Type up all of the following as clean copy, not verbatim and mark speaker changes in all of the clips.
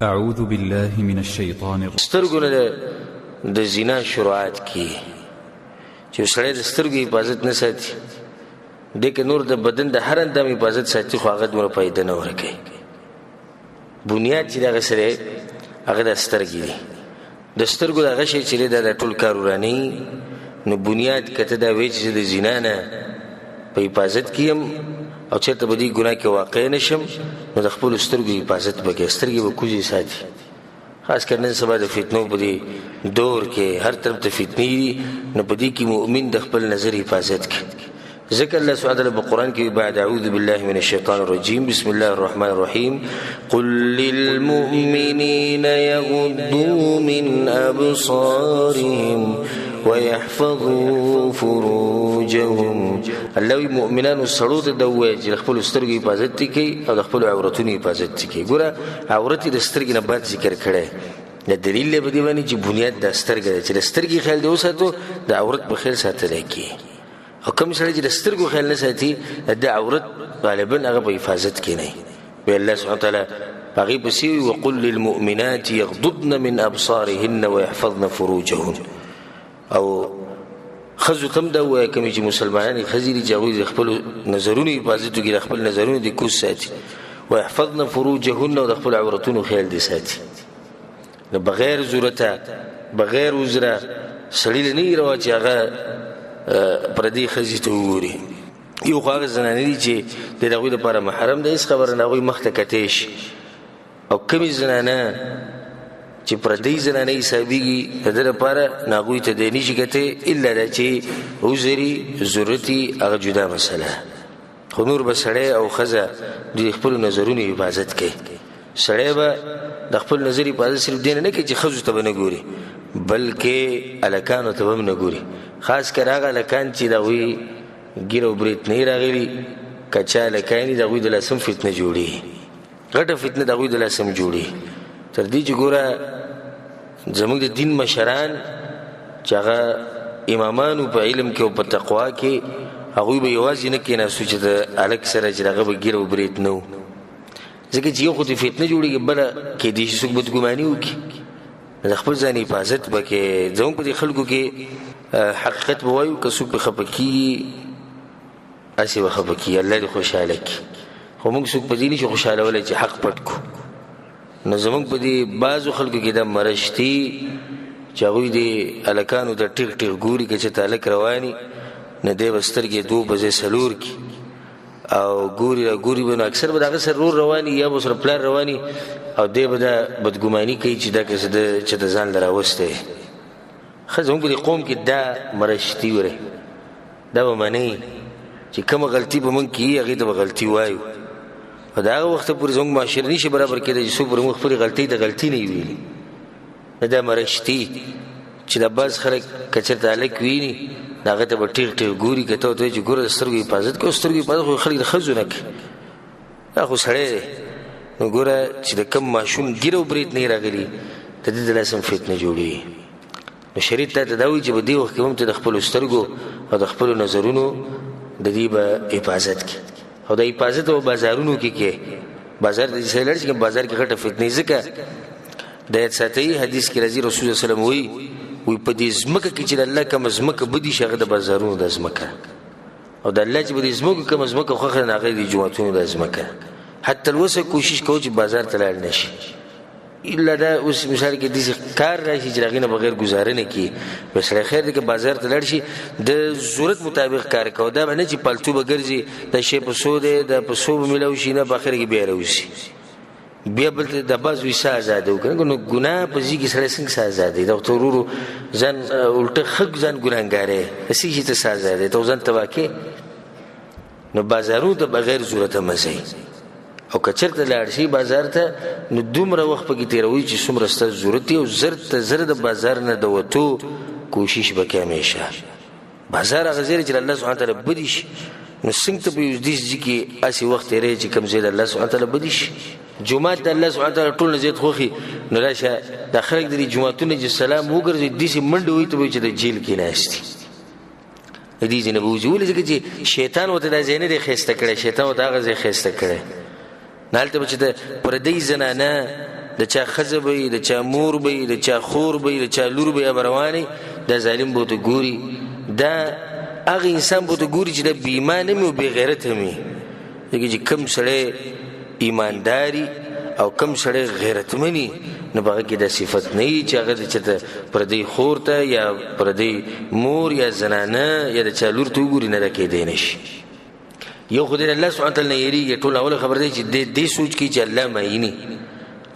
Speaker 1: أعوذ بالله من الشيطان الرجيم.
Speaker 2: سترګو د زنا شروعات کی چې سړی د سترګو حفاظت نه ساتي دغه نور د بدن د هر اندام حفاظت ساتي خو هغه دومره فائدہ نه ورکوي. بنیاد چې دغه سره هغه د سترګې دی. د سترګو دغه شی چې د ټول کار ورانی نو بنیاد کته دا وی چې د زنا نه په حفاظت کیم او چېرته به دې ګناه کې واقع نشم نو د خپل سترګو حفاظت وکړي. سترګې به کوزي ساتي خاص کر نن سبا د فتنو په دې دور کې هر طرف ته فتنې دي نو په دې کې مؤمن د خپل نظر حفاظت کوي. ذکر الله سبحانه وتعالى بالقرآن کې بعد أعوذ بالله من الشيطان الرجيم بسم الله الرحمن الرحيم قل للمؤمنين يغضوا من أبصارهم ويحفظوا فروجهم. الله مؤمنان سړو ته دوی چې خپل سترګې حفاظت کوي او د خپل عورتونو حفاظت کوي. ګوره عورت د سترګې نه بعد ذکر کړي د دلیل به دی باندې چې بنیاد د سترګې چې د سترګې خیال دی وساتو د عورت په خیال ساتل کی او کوم سره چې د سترګو خیال نه ساتي د عورت غالبا هغه په حفاظت کې نه وي. الله سبحانه وتعالى هغه بسی وقل للمؤمنات يغضضن من ابصارهن ويحفظن فروجهن او خزو تم دا وای کوم چې مسلمانان خزيري جوړي خپل نظرونو حفاظت کوي خپل نظرونو د کوس ساتي ويحفظن فروجهن او خپل عورتونو خیال دي ساتي نو بغیر ضرورت بغیر وزره سړی نه راو چې هغه پردي خزي ته ووري یو خاغه زنانه دي چې دغه لپاره محرم ده هیڅ خبر نه غوي مخ ته کتیش او کمی زنانه چې پردي زنانه حسابيږي دغه لپاره ناغوي ته دی نشي کته الا د چې وزري ضرورتي هغه جدا مسله خو نور بسړی او خزه د خپل نظرونو حفاظت کوي. سړی به د خپل نظر حفاظت صرف دین نه کوي چې خزو ته نه ګوري بلکې الکانو ته هم نه ګوري. خاص کر هغه لکان چې دغوی ګیرو بریت نه راغلي کچا لکانی دغوی د لاسم فتنه جوړي غټه فتنه دغوی د لاسم جوړي تر دې چې ګوره زموږ د دین مشران چې هغه امامانو په علم کې او په تقوا کې هغوی به یوازې نه کېناستو چې د الک سره چې هغه به ګیرو بریت نه و ځکه چې یو خو د فتنه جوړېږي بله کېدای شي څوک بدګماني وکړي د خپل ځان حفاظت به کې زموږ په دې خلکو کې حقیقت به وایو که څوک به خفه کېږي هسې به خفه کېږي الله دې خوشحاله کړي خو موږ څوک په دې نشي خوشحالولی چې حق پټ کړو. نو زموږ په دې بعضو خلکو کې دا مرشتي چې هغوی دې هلکانو ته ټیغ ټیغ ګوري که چې ته هلک رواني نه دی به سترګې دو بجې څلور کړي او ګوري را ګوري به نو اکثر به د هغه سره رور رواني یا به سره پلار رواني او دی به دا بدګماني کوي چې دا کسه د چې د ځان له راوستی ښه زموږ په دې قوم کې دا مرشتي وره دا به منئ چې کومه غلطي به موږ کیي هغې ته به غلطي وایو او د هغه وخته پورې زموږ معاشره نشي برابر کېدی چې څوک پرې موږ خپلې غلطۍ د غلطي نه ویلي دا مرشتي چې د بعض خلک که چېرته هلک ویني د هغه ته به ټیغ ټیغ ګوري که ته ورته وایي چې ګوره د سترګو حفاظت کوه سترګو حفاظت خو خلک د ښځو نه کوي دا خو سړی دی نو ګوره چې د کم ماشوم ګیره و برید نه راغلي د دې د لاسم فتنه جوړېږي. نو شریعت ته دا وایي چې په دې وخت کې هم ته د خپلو سترګو او د خپلو نظرونو د دې به حفاظت کوي او د حفاظت او بازارونو کې کې بازار د دې لړ چې بازار کې غټه فتنې ځکه د یاد ساتئ حدیث کې راځي رسول الله صلی الله علیه وسلم وایي په دې ځمکه کې چې د الله کومه ځمکه بدي شي هغه د بازارونو د ځمکه او د الله چې په دې ځمکو کومه ځمکه خوښه نه هغه د جوماتونو د ځمکه حتی الوسه کوشش کوو چې بازار ته لاړ نه شي الا دا اوس مثال کې داسې کار راشي چې هغې نه بغیر ګزاره نه کړي بس خیر دی که بازار ته لاړ شي د ضرورت مطابق کار کوو دا به نه چې پالتو به ګرځي دا شی په څو دی دا په څو به میلاو شي نه په اخر کې بیا راوځي بیا بلته د بعض وي څه ازاده وکړه نو ګناه په ځای کې سړی څنګه څه ازادی دا ورته ورو ځان الټه ښه ځان ګناهګاری هسې چې ته څه ازادی ته ځان تباه کې نو بازارونو ته بغیر ضرورته مه ځئ او که چېرته لاړ شي بازار ته نو دومره وخت پکې تېروئ چې څومره ستاسو ضرورت وي او زر ته زر د بازار نه د وتو کوشش به کوې همیشه بازار هغه ځای چې الله سبحانه تعالی بدي شي نو څنګه ته په یو داسې ځای کې هسې وخت تېروې چې کوم ځای د الله سبحانه تعالی بدي شي جومات د الله سبحانه تعالی ټول نه زیات خوښي نو راشه دا خلک د دې جوماتونو چې سلام وګرځي داسې منډه وایي ته به چې د جیل کې ناست دي د دې ځای نه به وځي ولې ځکه چې شیطان ورته دا ځای نه دی ښایسته کړی شیطان ورته هغه ځای ښایسته کړی نه هلته به چې د پردۍ زنانه د چا ښځه به وي، د چا مور به وي، د چا خور به وي، د چا لور به به روانې، دا ظالم به ورته ګوري. دا هغه انسان به ورته ګوري چې دا بې ایمانه مې او بې غیرته مې. ځکه چې کوم سړی ایمانداري او کوم سړی غیرتمني نو په هغه کې دا صفت نه وي چې هغه د چېرته پردۍ خور ته یا پردۍ مور یا زنانه یا د چا لور ته وګوري، نه دا کېدی نه شي. یو خو د الله سبحانه تعالی نه یېرېږي، ټول اوله خبر دی چې دې سوچ کوي چې الله معیني،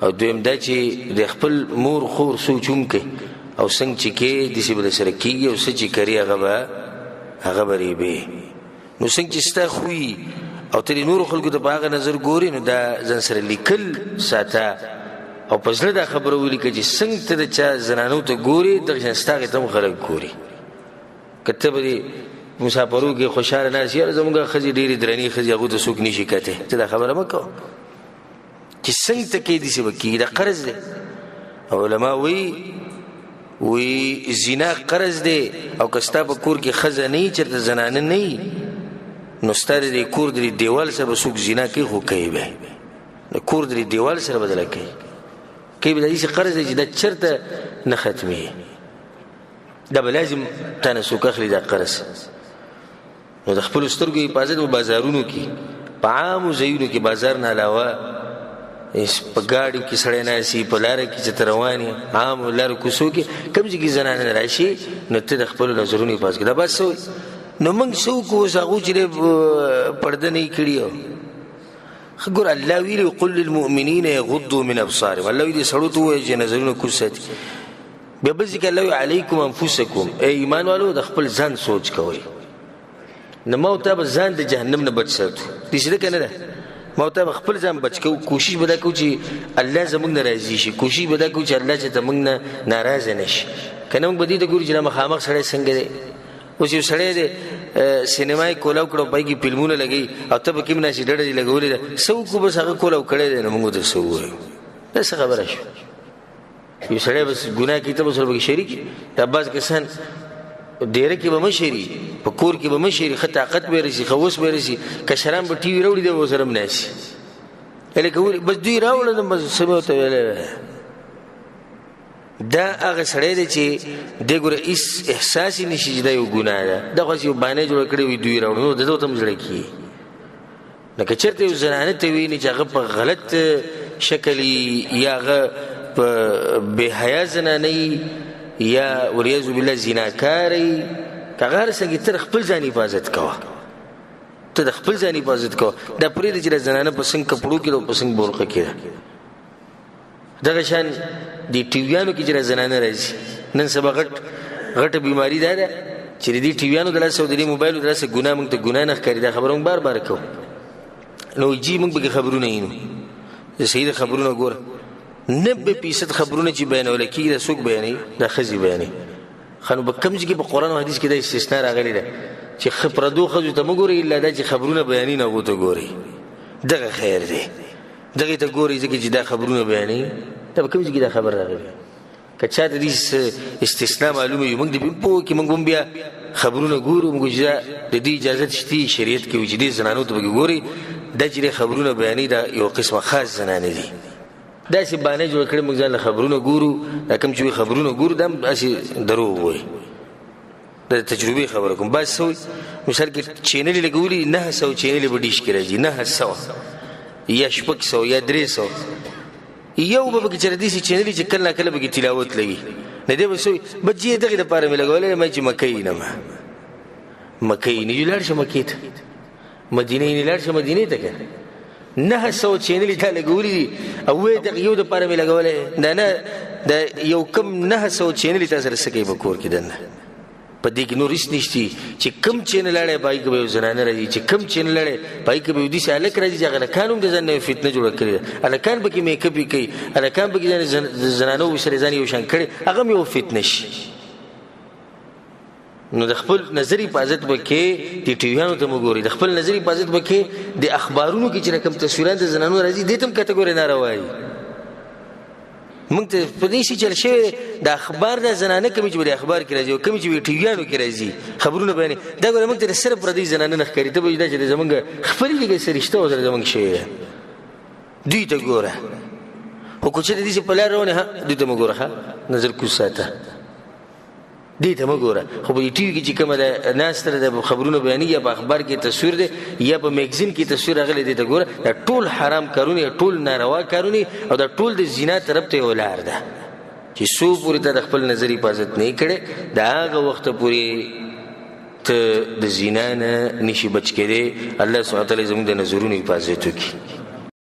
Speaker 2: او دویم دا چې د خپل مور خور سوچ هم کوي او څنګه چې کوي داسې به درسره کېږي او څه چې کوي هغه به ریبې. نو څنګه چې ستا خوي او ته د نورو خلکو ته په هغه نظر ګورې، نو دا ځان سره لیکل ساته او په زړه دا خبره ولیکه چې څنګه ته د چا زنانو ته ګورې دغه شان ستا هغې ته هم خلک ګوري. که ته به د مسافرو کې خوشحاله ناست یاره زمونږ ښځې ډېرې درنې ښځې هغو ته څوک نشي کتی، ته دا خبره مه کوه چې څنګه ته کوې داسې به کېږي. دا قرض دی. علما وی زنا قرض دی، او که ستا په کور کې ښځه نه وي، چېرته زنانه نه وي، نو ستا د کور د دیوال سره به څوک زنا کوي، خو کوي به د کور د دیوال سره بدله کوي به. دا داسې قرض دی چې دا چېرته نه ختمېږي. دا به لازم تا نه څوک اخلي دا قرض. نو د خپلو سترګو حفاظت په بازارونو کې، په عامو ځایونو کې، بازار نه علاوه په ګاډیو کې سړی ناستي، په لاره کې چې ته روان یې، عامو لارو کوڅو کې کوم ځای کې زنانه راشي، نو ته د خپلو نظرونو حفاظت کړه. دا بس نو موږ څه وکړو اوس هغو چې پرده نه یې کړي. ګوره الله ویلي قل للمؤمنین یغضوا من ابصارهم، الله ویلي سړو ته ووایي چې نظرونه کوز ساتي. بیا بل ځای کې الله ویلي علیکم انفسکم، ای ایمان والو د خپل ځان سوچ کوئ. نو ما او تا به ځان د جهنم نه بچ ساتو، داسې ده که نه ده؟ ما او تا به خپل ځان بچ کوو. کوشش به دا کوو چې الله زموږ نه راضي شي، کوشش به دا کوو چې الله چې زموږ نه ناراضه نه شي. که نه موږ به دې ته ګورو چې دا مخامخ سړی څنګه دی. اوس یو سړی دی سینما یې کولاو کړو، پای کې فلمونه لګوي او ته به کوم ناسې ډډه دې لګولې ده، څه وکړو بس هغه کولاو کړی دی. نو موږ ورته څه ووایو؟ دا څه خبره شوه؟ یو سړی بس ګناه کوي ته به سره پکې شریک. دا بعض کسان ډیره کې به مه شري، په کور کې به مه شري، ښه طاقت به یې رسي، ښه اوس به یې رسي، کشران به ټي وي راوړي دی به ورسره هم ناستي. لکه بس دوی راوړل بس څه به ورته ویلی. دا هغه سړی دی چې دی ګوره هېڅ احساس یې نه شي چې دا یو ګناه ده. دا خو یو بانۍ جوړه کړې وي دوی راوړو، نو د ده ورته هم زړه کېږي. لکه چېرته یو زنانه ته ویني چې هغه په غلط شکل یا هغه په بېحیا زنانه یا وریاذ بالله زناکار وي، که هغه هر څنګه ته د خپل ځان حفاظت کوه، ته د خپل ځان حفاظت کوه. دا پرېږده چې د زنانه په څنګ کپړو کې ده او په څنګ برقه کې ده. دغه شان د ټیویانو کې چې د زنانه راځي، نن سبا غټه بیماري دا ده چې د دې ټیویانو د لاسه او د دې موبایلو د لاسه ګناه موږ ته ګناه نه ښکاري. دا خبره موږ بار بار کوو. نو جي موږ پکې خبرونه یینو، د صحیح خبرونه ګوره 90% خبرونه چې بیانول کېږي دا څوک بیانوي؟ دا ښځې بیانوي. ښه نو په کوم ځای کې په قرآن او حدیث کې دا استثنا راغلې ده چې پردو ښځو ته مه ګورئ، الا دا چې خبرونه بیانوي نو هغو ته ګورئ. دغه خیر دی، دغې ته ګورئ ځکه چې دا خبرونه بیانوي. دا په کوم ځای کې دا خبر راغلی؟ که چا ته دې استثنا معلومه وي، موږ دې پوه کړي، موږ هم بیا خبرونه ګورو، موږ چې د دې اجازت شته شریعت کې چې دې زنانو ته پکې ګورئ. دا چې خبرونه بیانوي دا یو قسمه خاص زنانه دي. داسې بانې جوړ کړې موږ ځان له خبرونه ګورو. دا کوم چې خبرونه ګورو دا هم داسې دروغ وایي. د تجربې خبره کوم. بعض څه وایي مثال کې چینلې لګولي 900 چینلې به ډیش کې راځي، 900 یا 600 یا 300. یو به پکې چې داسې چینلې چې کله کله پکې تلاوت لګي، نه دی به څه وایي بس جې دغې دپاره مې لګولی ما چې مکۍ نه مکۍ نه لاړ شه مکې ته، مدینې نه لاړ شه مدینې ته که 900 چینلې تا لګولي دي او وایي دغه یو دپاره مې لګولی. دا نه د یو کم 900 چینلې تا سره څه کوي په کور کې دننه؟ په دې کې نور هېڅ نشتي چې کم چینل اړی په هغې کې به یو زنانه راځي، چې کم چینل اړی په هغې کې به یو داسې هلک راځي چې هغه هلکان هم د ځان نه یو فتنه جوړه کړې ده. هلکان پکې میکپ یې کوي، هلکان پکې زنانو سره ځان یو شان کړی، هغه هم یو فتنه شي. نو د خپل نظر حفاظت به کې د ټیویانو ته مو ګورئ، د خپل نظر حفاظت به کې د اخبارونو کې چې کوم تصویران د زنانو راځي دې ته هم کته ګورئ ناروا وایي. موږ ته په دې شي چل شوی د اخبار د زنانه کومې چې د اخبار کې راځي او کومې چې ټیویانو کې راځي خبرونه بیانوي، دا ګوره موږ ته صرف پردۍ زنانه نه ښکاري. ته به دا چې زموږ خپلې لږ څه رشته ورسره زموږ شوی ده، دوی ته ګوره. خو که چېرې داسې په لار روان یې دوی ته مه ګوره نظر کوز ساته دې ته مه ګوره خو په ټي وي کې چې کومه ده ناسته ده د خبرونه بیانېږي یا په اخبار کې تصویر دی یا په میګزین کې تصویر راغلی دې ته ګوره دا ټول حرام کارونه ټول ناروا کارونه او دا ټول د زنا طرف ته یو لار ده چې څو پورې ته د خپل نظر حفاظت نه کړي د هغه وخته پورې ته د زنا نه نشي بچ کېدی الله سبحانه وتعالی زموږ د نظرونو حفاظت وکړي